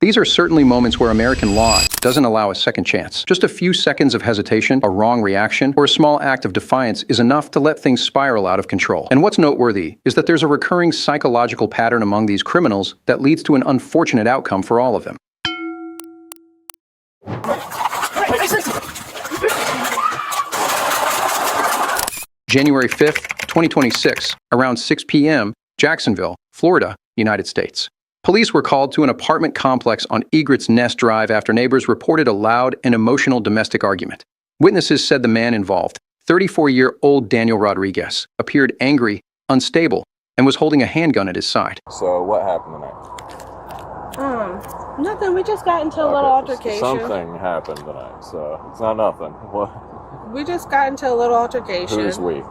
These are certainly moments where American law doesn't allow a second chance. Just a few seconds of hesitation, a wrong reaction, or a small act of defiance is enough to let things spiral out of control. And what's noteworthy is that there's a recurring psychological pattern among these criminals that leads to an unfortunate outcome for all of them. January 5th, 2026, around 6 p.m., Jacksonville, Florida, United States. Police were called to an apartment complex on Egret's Nest Drive after neighbors reported a loud and emotional domestic argument. Witnesses said the man involved, 34-year-old Daniel Rodriguez, appeared angry, unstable, and was holding a handgun at his side. So what happened tonight? Nothing. We just got into a little altercation. Something happened tonight, so it's not nothing. What? We just got into a little altercation. Who's we?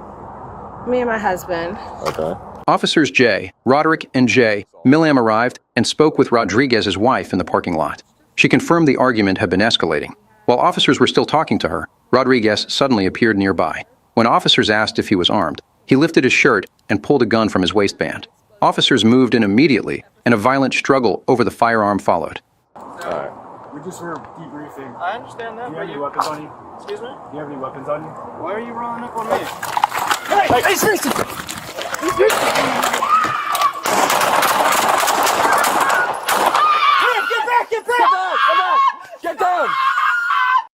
Me and my husband. Okay. Officers J, Roderick, and J. Millam arrived and spoke with Rodriguez's wife in the parking lot. She confirmed the argument had been escalating. While officers were still talking to her, Rodriguez suddenly appeared nearby. When officers asked if he was armed, he lifted his shirt and pulled a gun from his waistband. Officers moved in immediately, and a violent struggle over the firearm followed. Alright. We just were debriefing. I understand that. Do you have any weapons on you? Excuse me? Do you have any weapons on you? Why are you rolling up on me? Hey, seriously! Get down!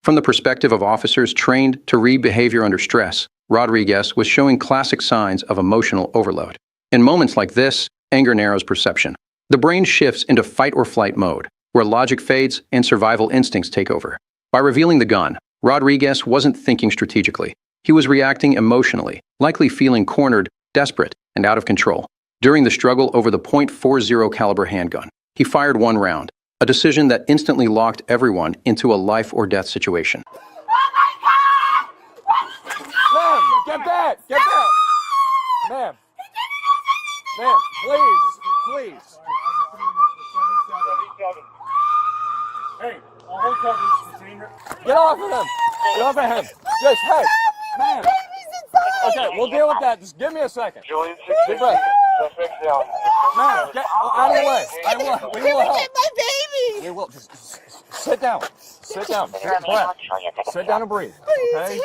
From the perspective of officers trained to read behavior under stress, Rodriguez was showing classic signs of emotional overload. In moments like this, anger narrows perception. The brain shifts into fight or flight mode, where logic fades and survival instincts take over. By revealing the gun, Rodriguez wasn't thinking strategically. He was reacting emotionally, likely feeling cornered, desperate, and out of control. During the struggle over the .40 caliber handgun, he fired one round, a decision that instantly locked everyone into a life or death situation. Ma'am, get back! Get back! Ma'am. Ma'am, please. Hey, I'll hold coverage. Detain her. Get off of him! Get off of him! Just, hey! Ma'am! Okay, we'll deal with that. Just give me a second. Deep breath. Ma'am, get out of the way. We will help. Get my baby! We will. Just sit down. Sit down. Sit down and breathe. Okay? He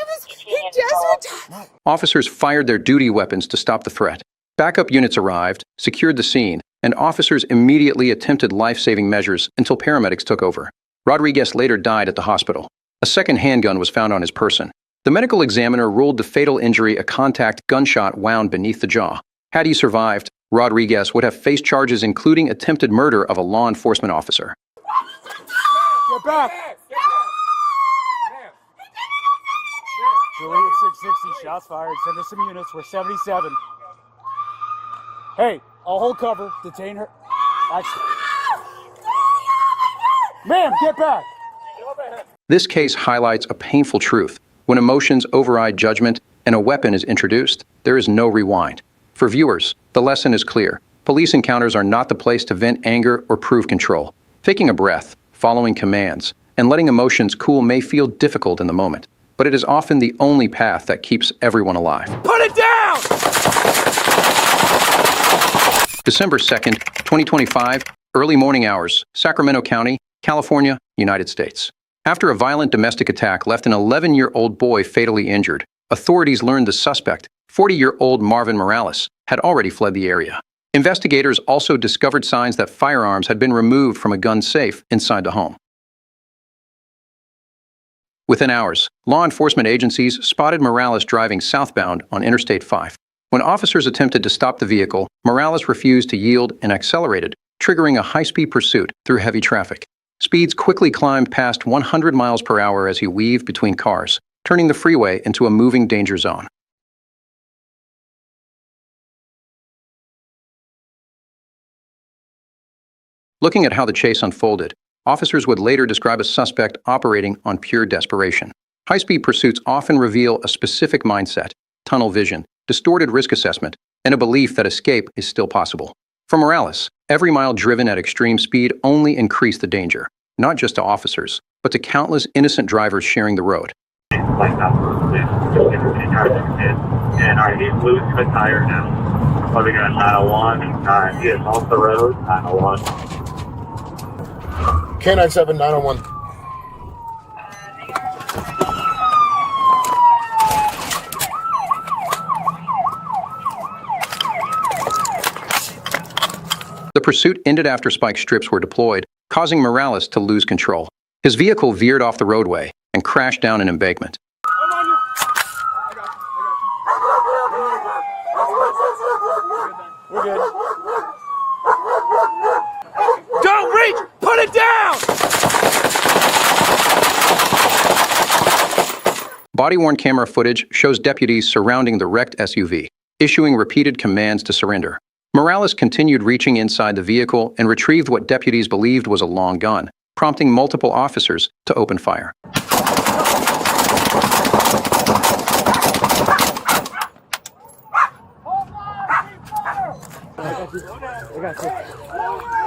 just retired. Officers fired their duty weapons to stop the threat. Backup units arrived, secured the scene, and officers immediately attempted life-saving measures until paramedics took over. Rodriguez later died at the hospital. A second handgun was found on his person. The medical examiner ruled the fatal injury a contact gunshot wound beneath the jaw. Had he survived, Rodriguez would have faced charges including attempted murder of a law enforcement officer. Get back! Julie at 660, shots fired. Send us some units. We're 77. Hey, I'll hold cover. Detain her. Actually. Ma'am, get back! This case highlights a painful truth. When emotions override judgment and a weapon is introduced, there is no rewind. For viewers, the lesson is clear. Police encounters are not the place to vent anger or prove control. Taking a breath, following commands, and letting emotions cool may feel difficult in the moment, but it is often the only path that keeps everyone alive. Put it down! December 2nd, 2025, early morning hours, Sacramento County, California, United States. After a violent domestic attack left an 11-year-old boy fatally injured, authorities learned the suspect, 40-year-old Marvin Morales, had already fled the area. Investigators also discovered signs that firearms had been removed from a gun safe inside the home. Within hours, law enforcement agencies spotted Morales driving southbound on Interstate 5. When officers attempted to stop the vehicle, Morales refused to yield and accelerated, triggering a high-speed pursuit through heavy traffic. Speeds quickly climbed past 100 miles per hour as he weaved between cars, turning the freeway into a moving danger zone. Looking at how the chase unfolded, officers would later describe a suspect operating on pure desperation. High-speed pursuits often reveal a specific mindset, tunnel vision, distorted risk assessment, and a belief that escape is still possible. For Morales, every mile driven at extreme speed only increased the danger, not just to officers, but to countless innocent drivers sharing the road. And he's losing the tire now. Moving on 901, he is off the road, 901. K97 901. The pursuit ended after spike strips were deployed, causing Morales to lose control. His vehicle veered off the roadway and crashed down an embankment. I'm on you. We're good. Don't reach! Put it down! Body-worn camera footage shows deputies surrounding the wrecked SUV, issuing repeated commands to surrender. Morales continued reaching inside the vehicle and retrieved what deputies believed was a long gun, prompting multiple officers to open fire.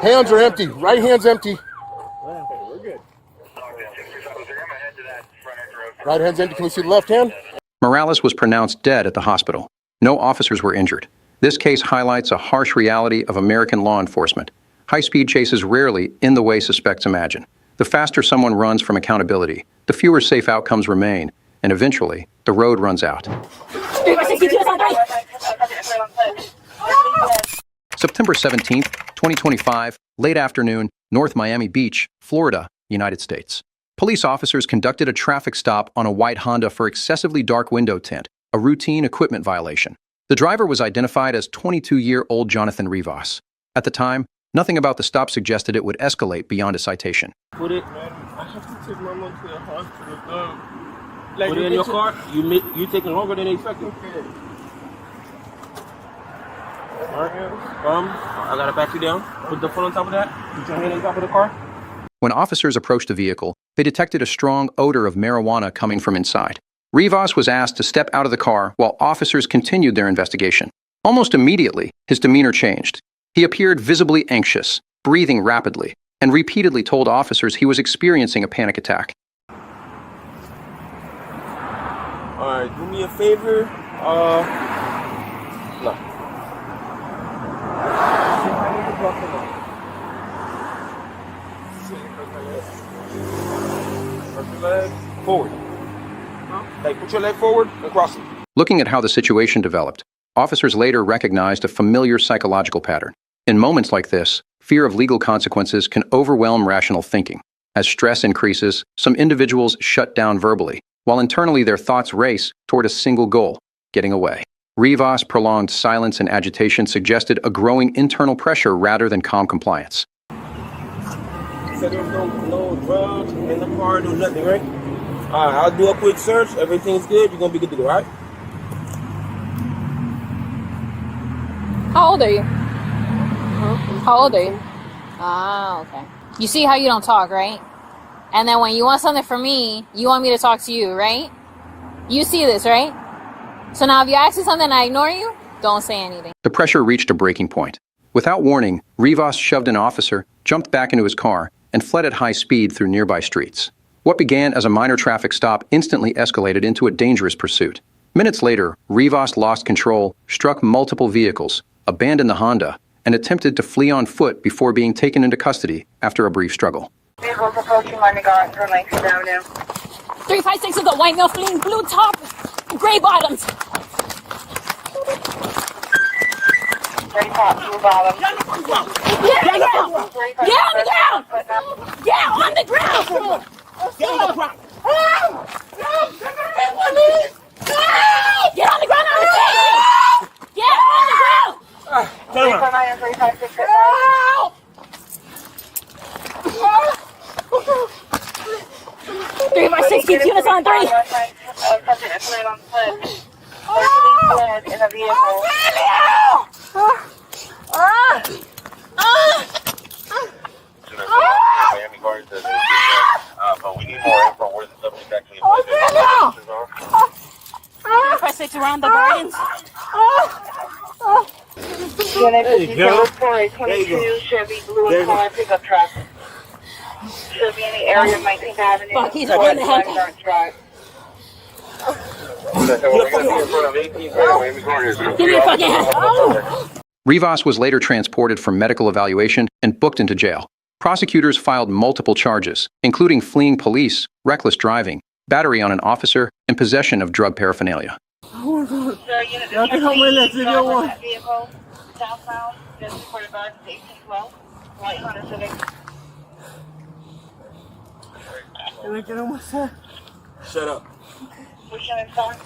Hands are empty. Right hand's empty. Right hand's empty. Can we see the left hand? Morales was pronounced dead at the hospital. No officers were injured. This case highlights a harsh reality of American law enforcement. High-speed chases rarely end the way suspects imagine. The faster someone runs from accountability, the fewer safe outcomes remain, and eventually, the road runs out. September 17th, 2025, late afternoon, North Miami Beach, Florida, United States. Police officers conducted a traffic stop on a white Honda for excessively dark window tint, a routine equipment violation. The driver was identified as 22-year-old Jonathan Rivas. At the time, nothing about the stop suggested it would escalate beyond a citation. Put it. I have to take my mom to the hospital. Put it in your car. You taking longer than expected. Alright. I gotta pat you down. Put the phone on top of that. Put your hand on top of the car. When officers approached the vehicle, they detected a strong odor of marijuana coming from inside. Rivas was asked to step out of the car while officers continued their investigation. Almost immediately, his demeanor changed. He appeared visibly anxious, breathing rapidly, and repeatedly told officers he was experiencing a panic attack. Alright, do me a favor. No. Put your leg forward. Like, put your leg forward and cross it. Looking at how the situation developed, officers later recognized a familiar psychological pattern. In moments like this, fear of legal consequences can overwhelm rational thinking. As stress increases, some individuals shut down verbally, while internally their thoughts race toward a single goal, getting away. Rivas' prolonged silence and agitation suggested a growing internal pressure rather than calm compliance. So there's no drugs in the car, no nothing, right? Alright, I'll do a quick search. Everything's good. You're gonna be good to go, alright? How old are you? How old are you? Ah, okay. You see how you don't talk, right? And then when you want something from me, you want me to talk to you, right? You see this, right? So now if you ask me something and I ignore you, don't say anything. The pressure reached a breaking point. Without warning, Rivas shoved an officer, jumped back into his car, and fled at high speed through nearby streets. What began as a minor traffic stop instantly escalated into a dangerous pursuit. Minutes later, Rivas lost control, struck multiple vehicles, abandoned the Honda, and attempted to flee on foot before being taken into custody after a brief struggle. Vehicles approaching Montgomery from Langston Avenue. 356 is a white male fleeing, blue top, gray bottoms. Gray top, blue bottom. Get on the ground! Get on the ground! Get on the ground! Get on the ground! Get on the ground! Get on the ground! 356 keeps units on 3. In the vehicle. Miami Gardens, but we need more info where the subject actually is. 356 around the gardens. Unit 22 Chevy blue car pickup truck. Should be in the area of 19th Avenue. Fuck, he's right in the head. Give me a fucking hand. Rivas was later transported for medical evaluation and booked into jail. Prosecutors filed multiple charges, including fleeing police, reckless driving, battery on an officer, and possession of drug paraphernalia. Sir, y'all can help me next video one. Vehicle, southbound, just for the guards, 1812, White Hunter Civic. Can I get on my side? Shut up. Which one is that?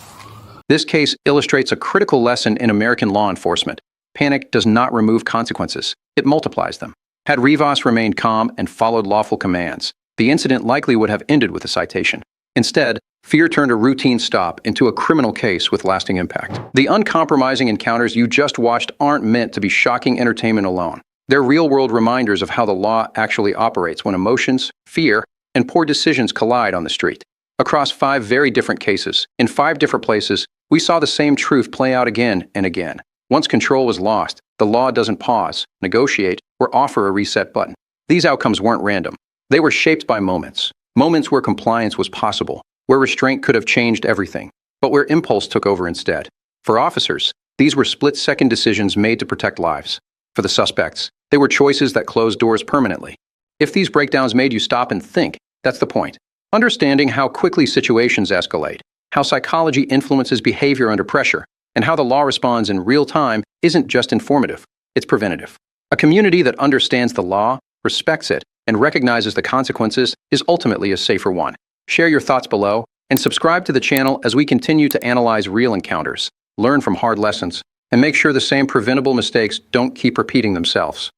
This case illustrates a critical lesson in American law enforcement. Panic does not remove consequences, it multiplies them. Had Rivas remained calm and followed lawful commands, the incident likely would have ended with a citation. Instead, fear turned a routine stop into a criminal case with lasting impact. The uncompromising encounters you just watched aren't meant to be shocking entertainment alone. They're real-world reminders of how the law actually operates when emotions, fear, and poor decisions collide on the street. Across 5 very different cases, in 5 different places, we saw the same truth play out again and again. Once control was lost, the law doesn't pause, negotiate, or offer a reset button. These outcomes weren't random. They were shaped by moments. Moments where compliance was possible, where restraint could have changed everything, but where impulse took over instead. For officers, these were split-second decisions made to protect lives. For the suspects, they were choices that closed doors permanently. If these breakdowns made you stop and think, that's the point. Understanding how quickly situations escalate, how psychology influences behavior under pressure, and how the law responds in real time isn't just informative, it's preventative. A community that understands the law, respects it, and recognizes the consequences is ultimately a safer one. Share your thoughts below, and subscribe to the channel as we continue to analyze real encounters, learn from hard lessons, and make sure the same preventable mistakes don't keep repeating themselves.